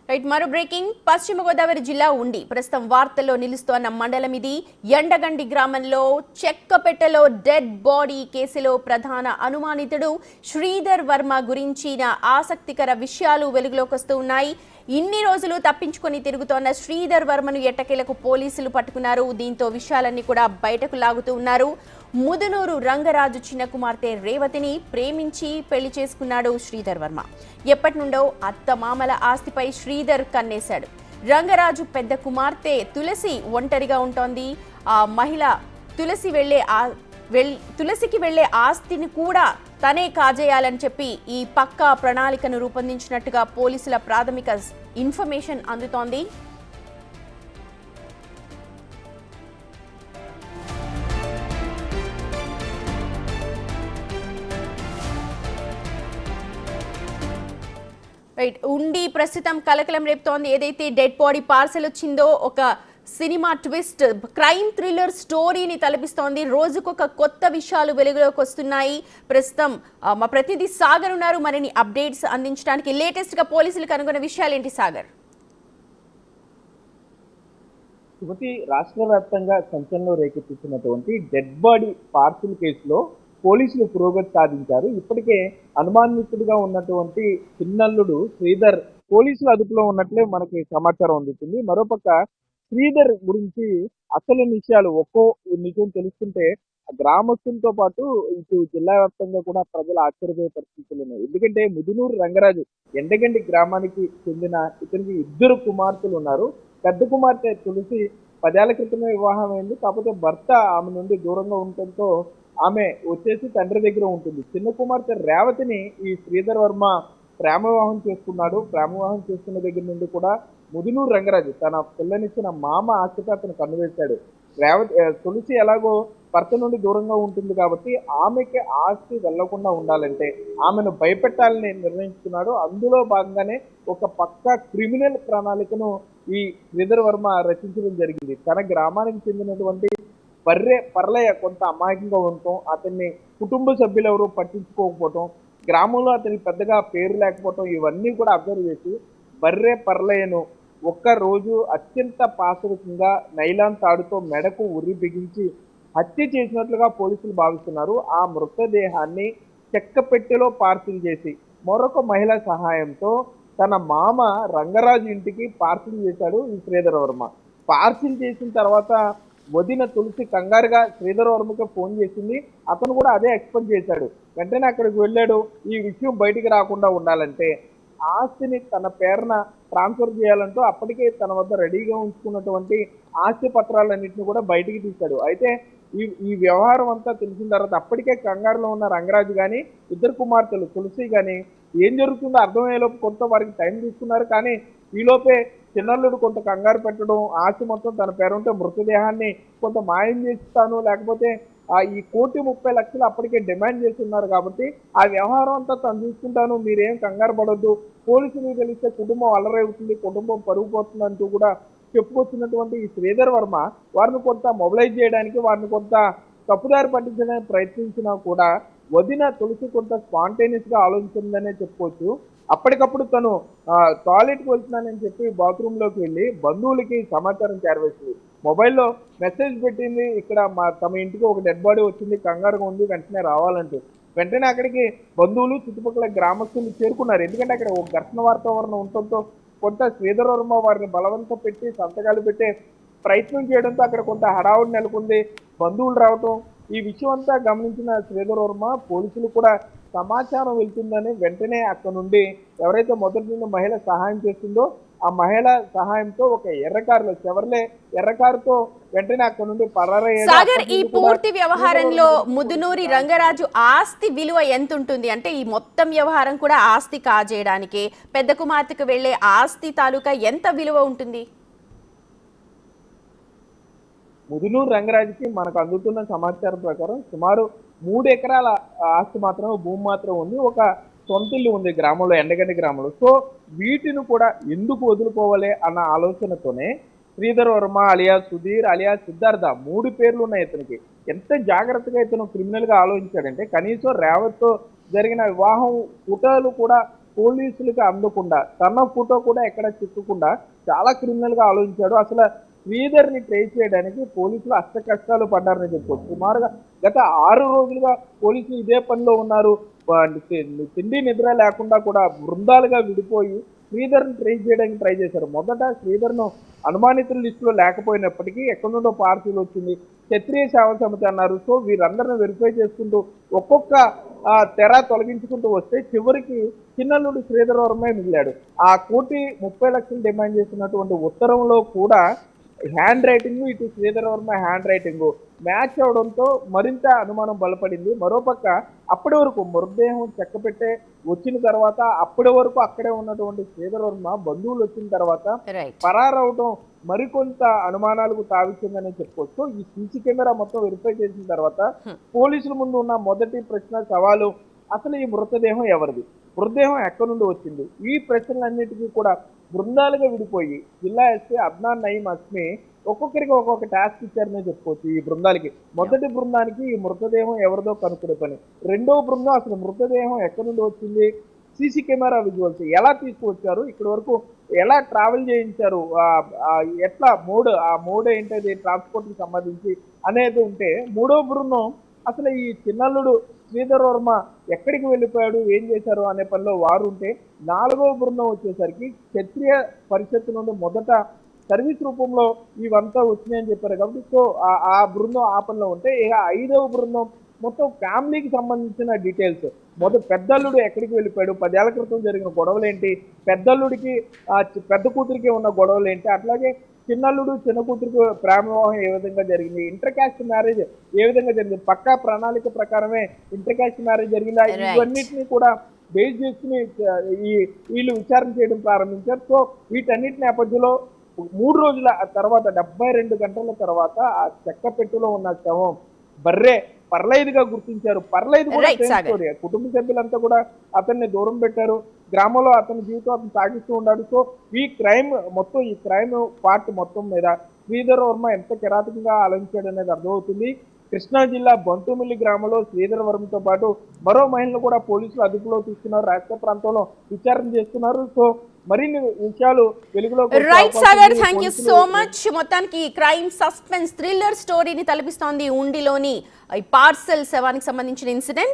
Right మరో breaking పశ్చిమ గోదావరి జిల్లా ఉండి ప్రస్తుతం వార్తల్లో నిలుస్తోన్న మండలం ఇది. ఎండగండి గ్రామంలో చెక్కపెట్టెలో డెడ్ బాడీ కేసులో ప్రధాన అనుమానితుడు శ్రీధర్ వర్మ గురించిన ఆసక్తికర విషయాలు వెలుగులోకి వస్తూ ఉన్నాయి. ఇన్ని రోజులు తప్పించుకొని తిరుగుతోన్న శ్రీధర్ వర్మను ఎట్టకేలకు పోలీసులు పట్టుకున్నారు. దీంతో విషయాలన్నీ కూడా బయటకు లాగుతూ ఉన్నారు. ముదునూరు రంగరాజు చిన్న కుమార్తె రేవతిని ప్రేమించి పెళ్లి చేసుకున్నాడు శ్రీధర్ వర్మ. ఎప్పటి నుండో అత్తమామల ఆస్తిపై శ్రీధర్ కన్నేశాడు. రంగరాజు పెద్ద కుమార్తె తులసి ఒంటరిగా ఉంటోంది. ఆ మహిళ తులసికి వెళ్లే ఆస్తిని కూడా తనే కాజేయాలని చెప్పి ఈ పక్కా ప్రణాళికను రూపొందించినట్టుగా పోలీసుల ప్రాథమిక ఇన్ఫర్మేషన్ అందుతోంది. రైట్ ఉండి ప్రస్తుతం కలకలం రేపుతోంది. ఏదైతే డెడ్ బాడీ పార్సల్ వచ్చిందో ఒక సినిమా ట్విస్ట్ క్రైమ్ థ్రిల్లర్ స్టోరీని తలపిస్తోంది. రోజుకొక కొత్త విషయాలు వెలుగులోకి వస్తున్నాయి. ప్రస్తుతం మా ప్రతినిధి సాగర్ ఉన్నారు మరిన్ని అప్డేట్స్ అందించడానికి. లేటెస్ట్ గా పోలీసులు కనుగొన్న విషయాలు ఏంటి సాగర్? రాష్ట్ర వ్యాప్తంగా సంచలనం రేకెత్తిస్తున్నటువంటి డెడ్ బాడీ పార్సిల్ కేసులో పోలీసులు పురోగతి సాధించారు. ఇప్పటికే అనుమానితుడిగా ఉన్నటువంటి చిన్నల్లుడు శ్రీధర్ పోలీసుల అదుపులో ఉన్నట్లే మనకి సమాచారం అందుతుంది. మరోపక్క శ్రీధర్ గురించి అసలు విషయాలు ఒక్కో నిజం తెలుస్తుంటే గ్రామస్తులతో పాటు ఇటు జిల్లా వ్యాప్తంగా కూడా ప్రజలు ఆశ్చర్యపోయే పరిస్థితులు ఉన్నాయి. ఎందుకంటే ముదునూరు రంగరాజు ఎండగండి గ్రామానికి చెందిన ఇతనికి 2 కుమార్తెలు ఉన్నారు. పెద్ద కుమార్తె తులసి 10 ఏళ్ల క్రితమే వివాహం అయింది. కాకపోతే భర్త ఆమె నుండి దూరంగా ఉండటంతో ఆమె వచ్చేసి తండ్రి దగ్గర ఉంటుంది. చిన్న కుమార్తె రేవతిని ఈ శ్రీధర్ వర్మ ప్రేమ వివాహం చేసుకున్నాడు. ప్రేమ వివాహం చేసుకున్న దగ్గర నుండి కూడా ముదునూరు రంగరాజు తన పిల్లనిచ్చిన మామ ఆస్తిపై అతను కన్నువేశాడు. తులసి ఎలాగో భర్త నుండి దూరంగా ఉంటుంది కాబట్టి ఆమెకి ఆస్తి వెళ్లకుండా ఉండాలంటే ఆమెను భయపెట్టాలని నిర్ణయించుకున్నాడు. అందులో భాగంగానే ఒక పక్కా క్రిమినల్ ప్రణాళికను ఈ శ్రీధర్ వర్మ రచించడం జరిగింది. తన గ్రామానికి చెందినటువంటి పర్లయ్య కొంత అమాయకంగా ఉండటం, అతన్ని కుటుంబ సభ్యులు ఎవరు పట్టించుకోకపోవటం, గ్రామంలో అతనికి పెద్దగా పేరు లేకపోవటం, ఇవన్నీ కూడా అబ్జర్వ్ చేసి పర్లయ్యను ఒక్కరోజు అత్యంత పాశవికంగా నైలాన్ తాడుతో మెడకు ఉరి బిగించి హత్య చేసినట్లుగా పోలీసులు భావిస్తున్నారు. ఆ మృతదేహాన్ని చెక్కపెట్టెలో పార్సిల్ చేసి మరొక మహిళ సహాయంతో తన మామ రంగరాజు ఇంటికి పార్సిల్ చేశాడు ఈ శ్రీధర్ వర్మ. పార్సిల్ చేసిన తర్వాత వదిన తులసి కంగారుగా శ్రీధర్ వర్మకి ఫోన్ చేసింది. అతను కూడా అదే ఎక్స్పెక్ట్ చేశాడు. వెంటనే అక్కడికి వెళ్ళాడు. ఈ విషయం బయటికి రాకుండా ఉండాలంటే ఆస్తిని తన పేరున ట్రాన్స్ఫర్ చేయాలంటూ అప్పటికే తన వద్ద రెడీగా ఉంచుకున్నటువంటి ఆస్తి పత్రాలన్నింటినీ కూడా బయటికి తీశాడు. అయితే ఈ వ్యవహారం అంతా తెలిసిన తర్వాత అప్పటికే కంగారులో ఉన్న రంగరాజు కానీ 2 కుమార్తెలు తులసి కానీ ఏం జరుగుతుందో అర్థమయ్యేలోపు కొంత వారికి టైం తీసుకున్నారు. కానీ ఈలోపే చిన్నల్లుడు కొంత కంగారు పెట్టడం, ఆస్తి మొత్తం తన పేరుంటే మృతదేహాన్ని కొంత మాయం చేస్తాను, లేకపోతే ఈ 1,30,00,000 అప్పటికే డిమాండ్ చేస్తున్నారు కాబట్టి ఆ వ్యవహారం అంతా తను చూసుకుంటాను, మీరేం కంగారు పడొద్దు, పోలీసులకు తెలిస్తే కుటుంబం అల్లరవుతుంది, కుటుంబం పరుగు పోతుంది అంటూ కూడా చెప్పుకొచ్చినటువంటి ఈ శ్రీధర్ వర్మ వారిని కొంత మొబిలైజ్ చేయడానికి, వారిని కొంత తప్పుదారి పట్టించడానికి ప్రయత్నించినా కూడా వదిన తులసి కొంత స్పాంటేనియస్ గా ఆలోచించిందనే చెప్పుకోవచ్చు. అప్పటికప్పుడు తను టాయిలెట్కి వెళ్తున్నానని చెప్పి బాత్రూంలోకి వెళ్ళి బంధువులకి సమాచారం చేరవేసింది. మొబైల్లో మెసేజ్ పెట్టింది, ఇక్కడ తమ ఇంటికి ఒక డెడ్ బాడీ వచ్చింది, కంగారుగా ఉంది, వెంటనే రావాలంటూ. వెంటనే అక్కడికి బంధువులు చుట్టుపక్కల గ్రామస్తులు చేరుకున్నారు. ఎందుకంటే అక్కడ ఒక ఘర్షణ వాతావరణం ఉండటంతో కొంత శ్రీధర్ వర్మ వారిని బలవంతం పెట్టి సంతకాలు పెట్టే ప్రయత్నం చేయడంతో అక్కడ కొంత హడావుడి నెలకొంది. బంధువులు రావటం, ఈ విషయం అంతా గమనించిన శ్రీధర్ వర్మ పోలీసులు కూడా సమాచారం వెళ్తుందని వెంటనే అక్కడ నుండి ఎవరైతే మొదటి నుండి మహిళ సహాయం చేస్తుందో ఆ మహిళ సహాయంతో ఒక ఎర్రకారులో ఎర్రకారుతో వెంటనే అక్కడ నుండి సాగర్, ఈ పూర్తి వ్యవహారంలో ముదునూరి రంగరాజు ఆస్తి విలువ ఎంత ఉంటుంది? అంటే ఈ మొత్తం వ్యవహారం కూడా ఆస్తి కాజేయడానికి పెద్ద కుమార్తెకు వెళ్లే ఆస్తి తాలూకా ఎంత విలువ ఉంటుంది? ముదునూరు రంగరాజుకి మనకు అందుతున్న సమాచారం ప్రకారం సుమారు 3 ఎకరాల ఆస్తి మాత్రమే, భూమి మాత్రం ఉంది. ఒక సొంతిల్లు ఉంది గ్రామంలో, ఎండగండి గ్రామంలో. సో వీటిని కూడా ఎందుకు వదులుకోవాలి అన్న ఆలోచనతోనే శ్రీధర్ వర్మ అలియా సుధీర్ అలియా సిద్ధార్థ 3 పేర్లు ఉన్నాయి ఇతనికి. ఎంత జాగ్రత్తగా ఇతను క్రిమినల్ గా ఆలోచించాడంటే కనీసం రేవత్తో జరిగిన వివాహం ఫోటోలు కూడా పోలీసులకు అందకుండా తన ఫోటో కూడా ఎక్కడ చిక్కకుండా చాలా క్రిమినల్ గా ఆలోచించాడు. అసలు శ్రీధర్ని ట్రేస్ చేయడానికి పోలీసులు అష్ట కష్టాలు పడ్డారని చెప్పుకోవచ్చు. సుమారుగా గత 6 రోజులుగా పోలీసులు ఇదే పనిలో ఉన్నారు. తిండి నిద్ర లేకుండా కూడా బృందాలుగా విడిపోయి శ్రీధర్ని ట్రేస్ చేయడానికి ట్రై చేశారు. మొదట శ్రీధర్ను అనుమానితుల లిస్టులో లేకపోయినప్పటికీ ఎక్కడి నుండో పార్సీలు వచ్చింది, క్షత్రియ సేవా సమితి అన్నారు. సో వీరందరిని వెరిఫై చేసుకుంటూ ఒక్కొక్క తెర తొలగించుకుంటూ వస్తే చివరికి చిన్నల్లుడు శ్రీధర్ వర్మే మిగిలాడు. ఆ 1,30,00,000 డిమాండ్ చేసినటువంటి ఉత్తరంలో కూడా హ్యాండ్ రైటింగ్, ఇటు Sridhar Varma hand writing match అవడంతో మరింత అనుమానం బలపడింది. మరోపక్క అప్పటి వరకు మృతదేహం చెక్కపెట్టే వచ్చిన తర్వాత అప్పటి వరకు అక్కడే ఉన్నటువంటి శ్రీధర్ వర్మ బంధువులు వచ్చిన తర్వాత పరారవడం మరికొంత అనుమానాలకు తావిచ్చిందని చెప్పుకోవచ్చు. ఈ సీసీ కెమెరా మొత్తం వెరిఫై చేసిన తర్వాత పోలీసుల ముందు ఉన్న మొదటి ప్రశ్న సవాలు, అసలు ఈ మృతదేహం ఎవరిది, మృతదేహం ఎక్కడి నుండి వచ్చింది? ఈ ప్రశ్నలన్నిటికీ కూడా బృందాలుగా విడిపోయి జిల్లా ఎస్పీ అద్నాన్ నయీం అస్మి ఒక్కొక్కరికి ఒక్కొక్క టాస్క్ ఇచ్చారనే చెప్పుకోవచ్చు. ఈ బృందాలకి మొదటి బృందానికి ఈ మృతదేహం ఎవరిదో కనుక్కునే పని, రెండో బృందం అసలు మృతదేహం ఎక్కడి నుండి వచ్చింది, సీసీ కెమెరా విజువల్స్ ఎలా తీసుకువచ్చారు, ఇక్కడి వరకు ఎలా ట్రావెల్ చేయించారు, ఎట్లా మోడ్ ఏంటది ట్రాన్స్పోర్ట్ కి సంబంధించి అనేది ఉంటే, మూడో బృందం అసలు ఈ చిన్నల్లుడు శ్రీధర్ వర్మ ఎక్కడికి వెళ్ళిపోయాడు, ఏం చేశారు అనే పనిలో వారు ఉంటే, 4వ బృందం వచ్చేసరికి క్షత్రియ పరిషత్ నుండి మొదట సర్వీస్ రూపంలో ఇవంతా వచ్చినాయని చెప్పారు కాబట్టి సో ఆ బృందం ఆ పనిలో ఉంటే, ఇక 5వ బృందం మొత్తం ఫ్యామిలీకి సంబంధించిన డీటెయిల్స్, పెద్దల్లుడు ఎక్కడికి వెళ్ళిపోయాడు, 10 ఏళ్ల క్రితం జరిగిన గొడవలు ఏంటి, పెద్దల్లుడికి పెద్ద కూతురికి ఉన్న గొడవలు ఏంటి, అట్లాగే చిన్నల్లుడు చిన్న కూతురికి ప్రేమ వివాహం ఏ విధంగా జరిగింది, ఇంటర్ కాస్ట్ మ్యారేజ్ ఏ విధంగా జరిగింది, పక్కా ప్రణాళిక ప్రకారమే ఇంటర్ కాస్ట్ మ్యారేజ్ జరిగిందా, ఇవన్నిటిని కూడా బేస్ చేసుకుని వీళ్ళు విచారణ చేయడం ప్రారంభించారు. సో వీటన్నిటి నేపథ్యంలో 3 రోజుల తర్వాత 72 గంటల తర్వాత ఆ చెక్క పెట్టులో ఉన్న శవం పర్లైదుగా గుర్తించారు. పర్లైదు కూడా స్టోరీ, కుటుంబ సభ్యులంతా కూడా అతన్ని దూరం పెట్టారు, గ్రామంలో అతని జీవితం అతను సాగిస్తూ ఉన్నాడు. సో ఈ క్రైమ్ పార్ట్ మొత్తం మీద శ్రీధర్ వర్మ ఎంత కిరాతకంగా ఆలోచించాడు అనేది అర్థమవుతుంది. కృష్ణా జిల్లా బంతుమిల్లి గ్రామంలో శ్రీధర్ వర్మతో పాటు మరో మహిళను కూడా పోలీసులు అదుపులో తీసుకున్నారు, రాష్ట్ర ప్రాంతంలో విచారణ చేస్తున్నారు. సో మరిన్ని విషయాలు వెలుగులోకి right Sagar, thank you so much. మొత్తానికి క్రైమ్ సస్పెన్స్ థ్రిల్లర్ స్టోరీని తలపిస్తోంది ఉండిలోని పార్సెల్ శవానికి సంబంధించిన ఇన్సిడెంట్.